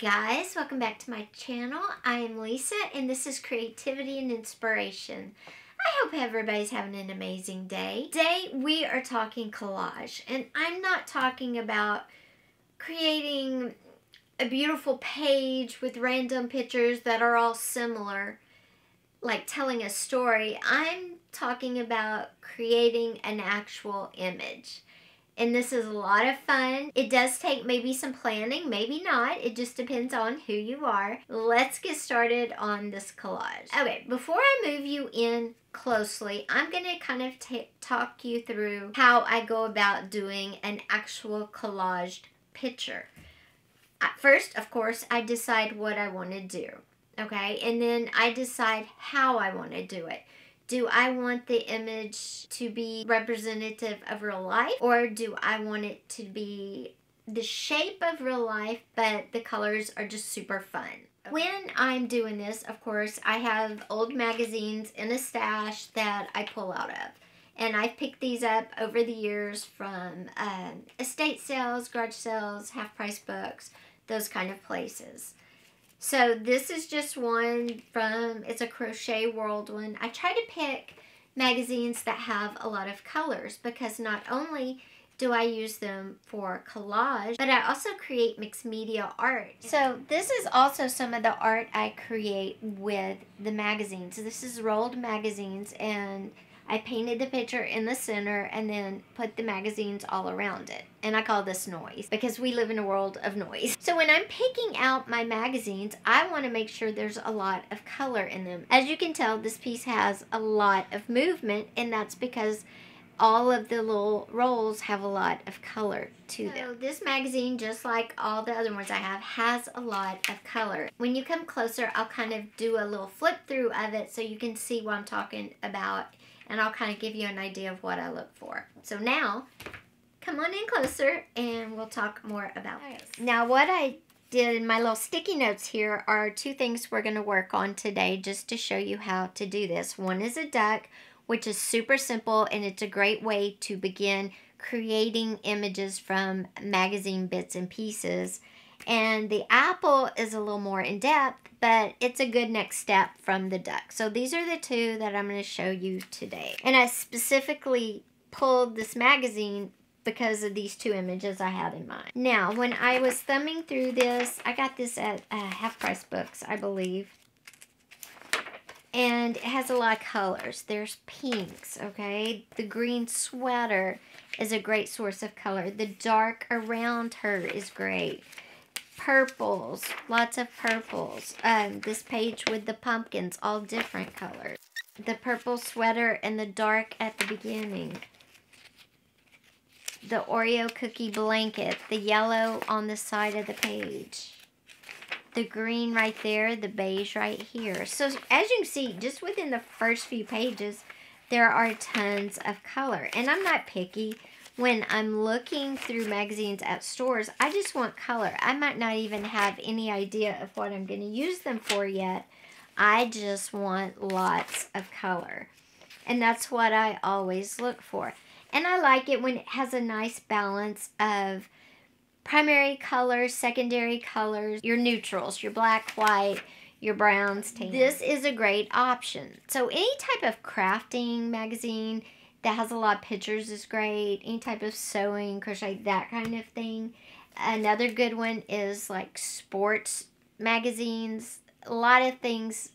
guys, welcome back to my channel. I am Lisa and this is Creativity and Inspiration. I hope everybody's having an amazing day. Today we are talking collage, and I'm not talking about creating a beautiful page with random pictures that are all similar, like telling a story. I'm talking about creating an actual image. And this is a lot of fun. It does take maybe some planning, maybe not. It just depends on who you are. Let's get started on this collage. Okay, before I move you in closely, I'm going to kind of talk you through how I go about doing an actual collaged picture. First, of course, I decide what I want to do. Okay, and then I decide how I want to do it. Do I want the image to be representative of real life, or do I want it to be the shape of real life, but the colors are just super fun? When I'm doing this, of course, I have old magazines in a stash that I pull out of. And I've picked these up over the years from estate sales, garage sales, half-price books, those kind of places. So this is just one from, it's a Crochet World one. I try to pick magazines that have a lot of colors because not only do I use them for collage, but I also create mixed media art. So this is also some of the art I create with the magazines. This is rolled magazines, and I painted the picture in the center and then put the magazines all around it. And I call this noise because we live in a world of noise. So when I'm picking out my magazines, I want to make sure there's a lot of color in them. As you can tell, this piece has a lot of movement, and that's because all of the little rolls have a lot of color to them. So this magazine, just like all the other ones I have, has a lot of color. When you come closer, I'll kind of do a little flip through of it so you can see what I'm talking about, and I'll kind of give you an idea of what I look for. So now, come on in closer and we'll talk more about this. Now what I did in my little sticky notes here are two things we're going to work on today just to show you how to do this. One is a duck, which is super simple, and it's a great way to begin creating images from magazine bits and pieces. And the apple is a little more in depth, but it's a good next step from the duck. So these are the two that I'm going to show you today. And I specifically pulled this magazine because of these two images I had in mind. Now, when I was thumbing through this, I got this at half-price books, I believe. And it has a lot of colors. There's pinks, okay? The green sweater is a great source of color. The dark around her is great. Purples, lots of purples. This page with the pumpkins, all different colors. The purple sweater and the dark at the beginning. The Oreo cookie blanket, the yellow on the side of the page. The green right there, the beige right here. So as you can see, just within the first few pages, there are tons of color. And I'm not picky. When I'm looking through magazines at stores, I just want color. I might not even have any idea of what I'm going to use them for yet. I just want lots of color. And that's what I always look for. And I like it when it has a nice balance of primary colors, secondary colors, your neutrals, your black, white, your browns, tan. This is a great option. So any type of crafting magazine that has a lot of pictures is great. Any type of sewing, crochet, that kind of thing. Another good one is like sports magazines. A lot of things,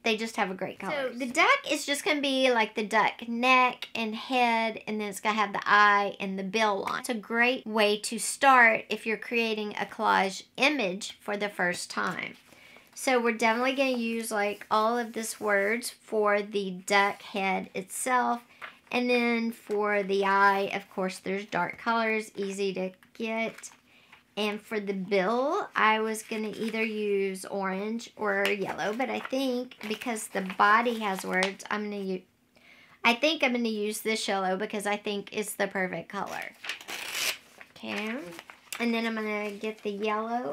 they just have a great color. So the duck is just going to be like the duck neck and head, and then it's going to have the eye and the bill line. It's a great way to start if you're creating a collage image for the first time. So we're definitely going to use like all of this words for the duck head itself. And then for the eye, of course, there's dark colors, easy to get. And for the bill, I was going to either use orange or yellow, but I think because the body has words, I'm going to use this yellow because I think it's the perfect color. Okay. And then I'm going to get the yellow.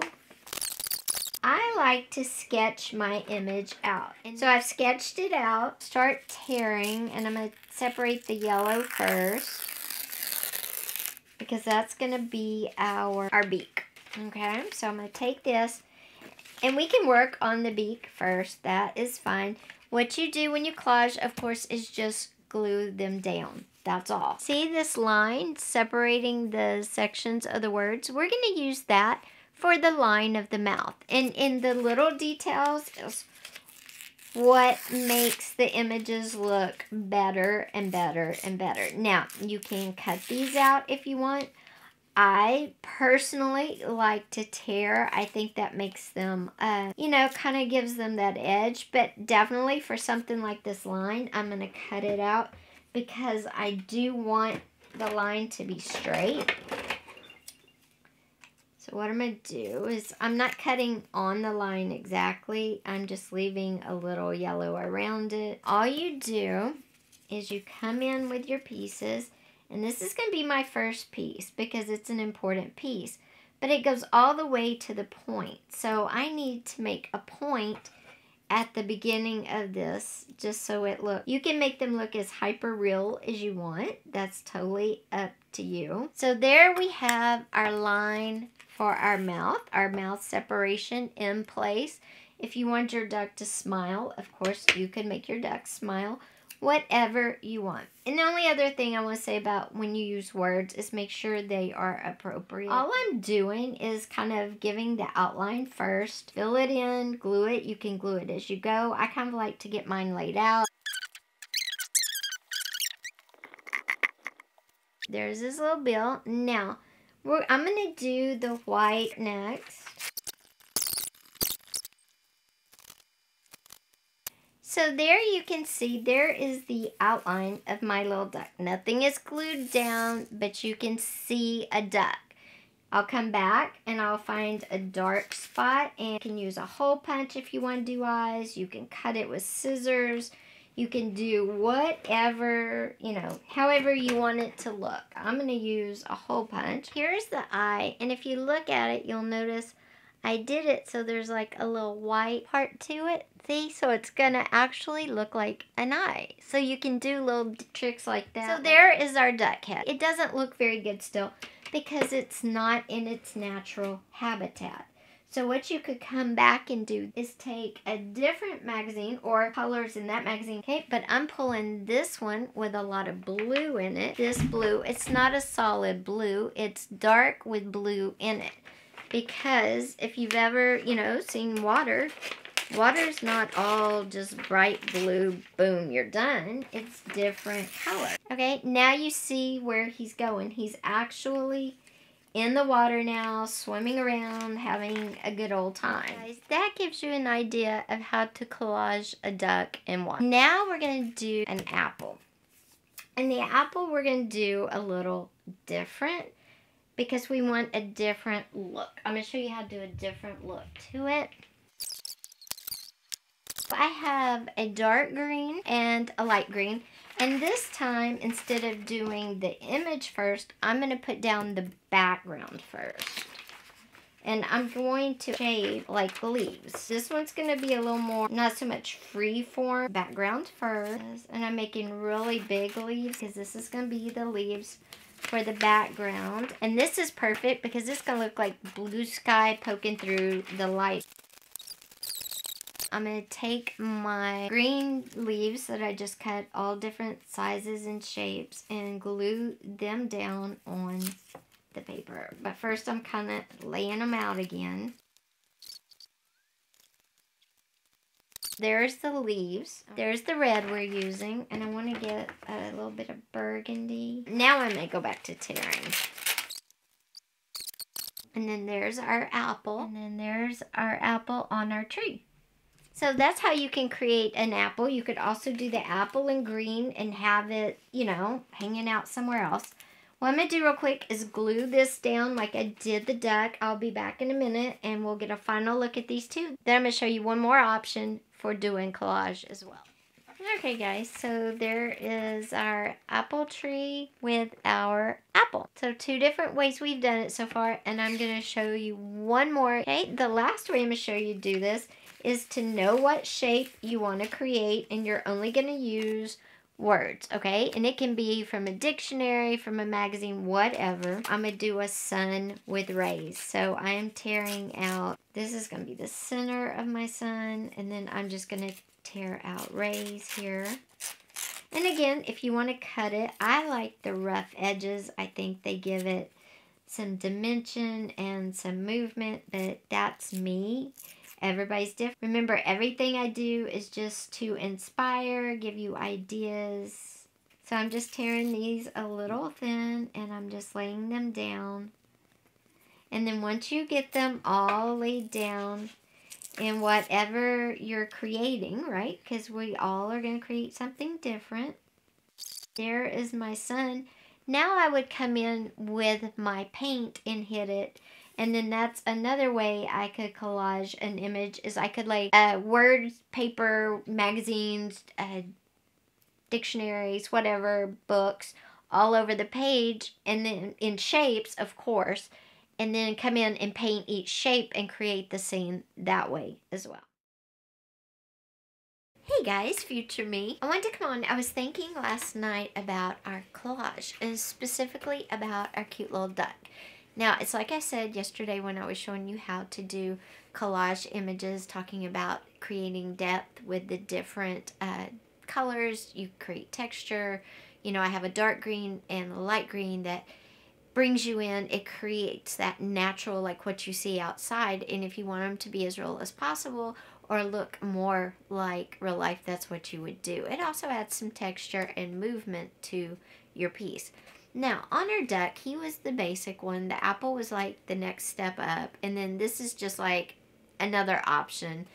I like to sketch my image out. And so I've sketched it out. Start tearing, and I'm going to separate the yellow first because that's going to be our beak. Okay, so I'm going to take this And we can work on the beak first. That is fine. What you do when you collage, of course, is just glue them down. That's all. See this line separating the sections of the words? We're going to use that for the line of the mouth. And in the little details is what makes the images look better and better and better. Now, you can cut these out if you want. I personally like to tear. I think that makes them, you know, kind of gives them that edge. But definitely for something like this line, I'm going to cut it out because I do want the line to be straight. So what I'm going to do is I'm not cutting on the line exactly. I'm just leaving a little yellow around it. All you do is you come in with your pieces. And this is going to be my first piece because it's an important piece. But it goes all the way to the point. So I need to make a point at the beginning of this just so it looks. You can make them look as hyper real as you want. That's totally up to you. So there we have our line for our mouth separation in place. If you want your duck to smile, of course, you can make your duck smile. Whatever you want. And the only other thing I want to say about when you use words is make sure they are appropriate. All I'm doing is kind of giving the outline first. Fill it in, glue it. You can glue it as you go. I kind of like to get mine laid out. There's this little bill. Now, I'm going to do the white next. So there you can see, there is the outline of my little duck. Nothing is glued down, but you can see a duck. I'll come back and I'll find a dark spot, and you can use a hole punch if you want to do eyes. You can cut it with scissors. You can do whatever, you know, however you want it to look. I'm going to use a hole punch. Here's the eye, and if you look at it, you'll notice I did it so there's like a little white part to it. See? So it's going to actually look like an eye. So you can do little tricks like that. So there is our duck head. It doesn't look very good still because it's not in its natural habitat. So what you could come back and do is take a different magazine or colors in that magazine. Okay, but I'm pulling this one with a lot of blue in it. This blue, it's not a solid blue. It's dark with blue in it. Because if you've ever, you know, seen water, water's not all just bright blue, boom, you're done. It's different color. Okay, now you see where he's going. He's actually in the water now, swimming around, having a good old time. Guys, that gives you an idea of how to collage a duck in water. Now we're going to do an apple. And the apple we're going to do a little different, because we want a different look. I'm going to show you how to do a different look to it. I have a dark green and a light green. And this time, instead of doing the image first, I'm going to put down the background first. And I'm going to shade like the leaves. This one's going to be a little more, not so much free form. Background first. And I'm making really big leaves because this is going to be the leaves for the background. And this is perfect because it's going to look like blue sky poking through the light. I'm going to take my green leaves that I just cut all different sizes and shapes and glue them down on the paper. But first I'm kind of laying them out again. There's the leaves. There's the red we're using. And I want to get a little bit of burgundy. Now I'm going to go back to tearing. And then there's our apple. And then there's our apple on our tree. So that's how you can create an apple. You could also do the apple in green and have it, you know, hanging out somewhere else. What I'm going to do real quick is glue this down like I did the duck. I'll be back in a minute and we'll get a final look at these two. Then I'm going to show you one more option for doing collage as well. Okay guys, so there is our apple tree with our apple. So two different ways we've done it so far, and I'm going to show you one more. Okay, the last way I'm going to show you to do this is to know what shape you want to create, and you're only going to use words, okay? And it can be from a dictionary, from a magazine, whatever. I'm going to do a sun with rays. So I am tearing out, this is going to be the center of my sun, and then I'm just going to tear out rays here. And again, if you want to cut it, I like the rough edges. I think they give it some dimension and some movement, but that's me. Everybody's different. Remember, everything I do is just to inspire, give you ideas. So I'm just tearing these a little thin, and I'm just laying them down. And then once you get them all laid down in whatever you're creating, right? Because we all are going to create something different. There is my sun. Now I would come in with my paint and hit it. And then that's another way I could collage an image, is I could lay words, paper, magazines, dictionaries, whatever, books, all over the page, and then in shapes, of course, and then come in and paint each shape and create the scene that way as well. Hey guys, future me. I wanted to come on. I was thinking last night about our collage, and specifically about our cute little duck. Now, it's like I said yesterday when I was showing you how to do collage images, talking about creating depth with the different colors. You create texture. You know, I have a dark green and a light green that brings you in. It creates that natural, like what you see outside. And if you want them to be as real as possible or look more like real life, that's what you would do. It also adds some texture and movement to your piece. Now, on our duck, he was the basic one. The apple was like the next step up. And then this is just like another option.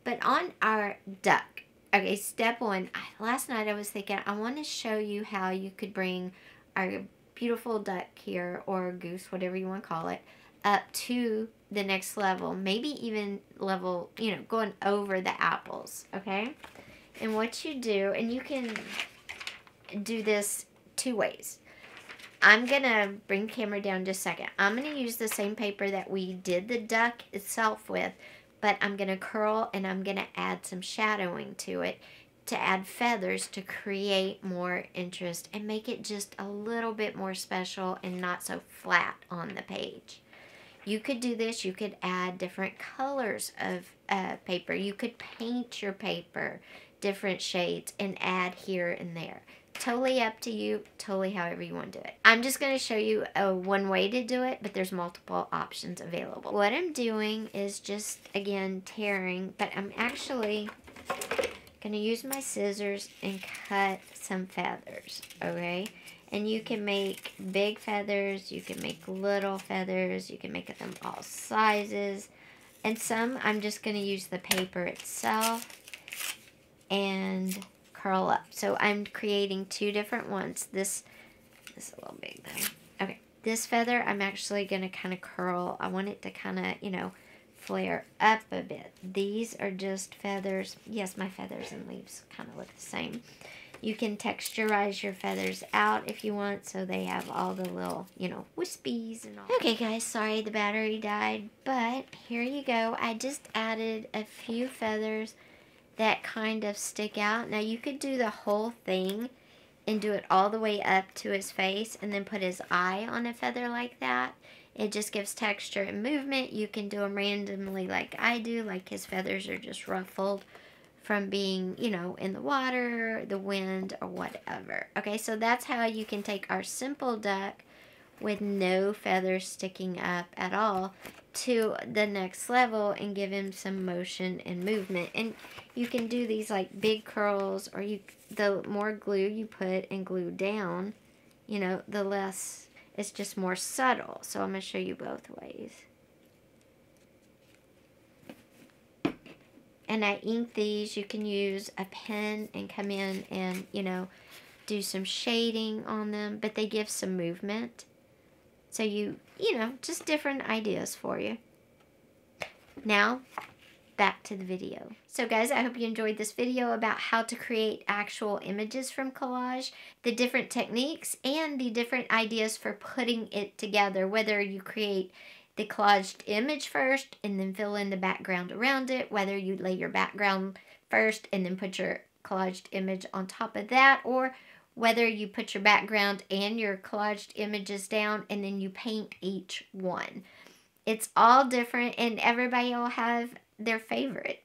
But on our duck, okay, step one, last night I was thinking, I want to show you how you could bring our beautiful duck here, or goose, whatever you want to call it, up to the next level. Maybe even level, you know, going over the apples, okay? And what you do, and you can do this two ways. I'm going to bring the camera down just a second. I'm going to use the same paper that we did the duck itself with, but I'm going to curl and I'm going to add some shadowing to it to add feathers to create more interest and make it just a little bit more special and not so flat on the page. You could do this. You could add different colors of paper. You could paint your paper different shades and add here and there. Totally up to you, totally however you want to do it. I'm just going to show you one way to do it, but there's multiple options available. What I'm doing is just, again, tearing, but I'm actually going to use my scissors and cut some feathers, okay? And you can make big feathers, you can make little feathers, you can make them all sizes. And some, I'm just going to use the paper itself and curl up. So I'm creating two different ones. This is a little big though. Okay, this feather I'm actually going to kind of curl. I want it to kind of, you know, flare up a bit. These are just feathers. Yes, my feathers and leaves kind of look the same. You can texturize your feathers out if you want, so they have all the little, you know, wispies and all. Okay guys, sorry the battery died, but here you go. I just added a few feathers that kind of stick out. Now you could do the whole thing and do it all the way up to his face and then put his eye on a feather like that. It just gives texture and movement. You can do them randomly like I do, like his feathers are just ruffled from being, you know, in the water, the wind, or whatever. Okay, so that's how you can take our simple duck with no feathers sticking up at all to the next level and give him some motion and movement. And you can do these like big curls, or the more glue you put and glue down, you know, the less, it's just more subtle. So I'm going to show you both ways. And I ink these. You can use a pen and come in and, you know, do some shading on them, but they give some movement. So you know, just different ideas for you. Now, back to the video. So guys, I hope you enjoyed this video about how to create actual images from collage, the different techniques, and the different ideas for putting it together, whether you create the collaged image first and then fill in the background around it, whether you lay your background first and then put your collaged image on top of that, or whether you put your background and your collaged images down and then you paint each one. It's all different and everybody will have their favorite.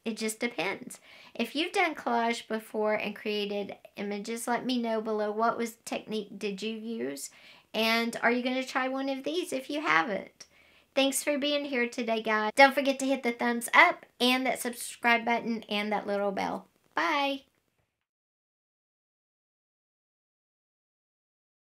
It just depends. If you've done collage before and created images, let me know below what technique did you use, and are you going to try one of these if you haven't? Thanks for being here today, guys. Don't forget to hit the thumbs up and that subscribe button and that little bell. Bye.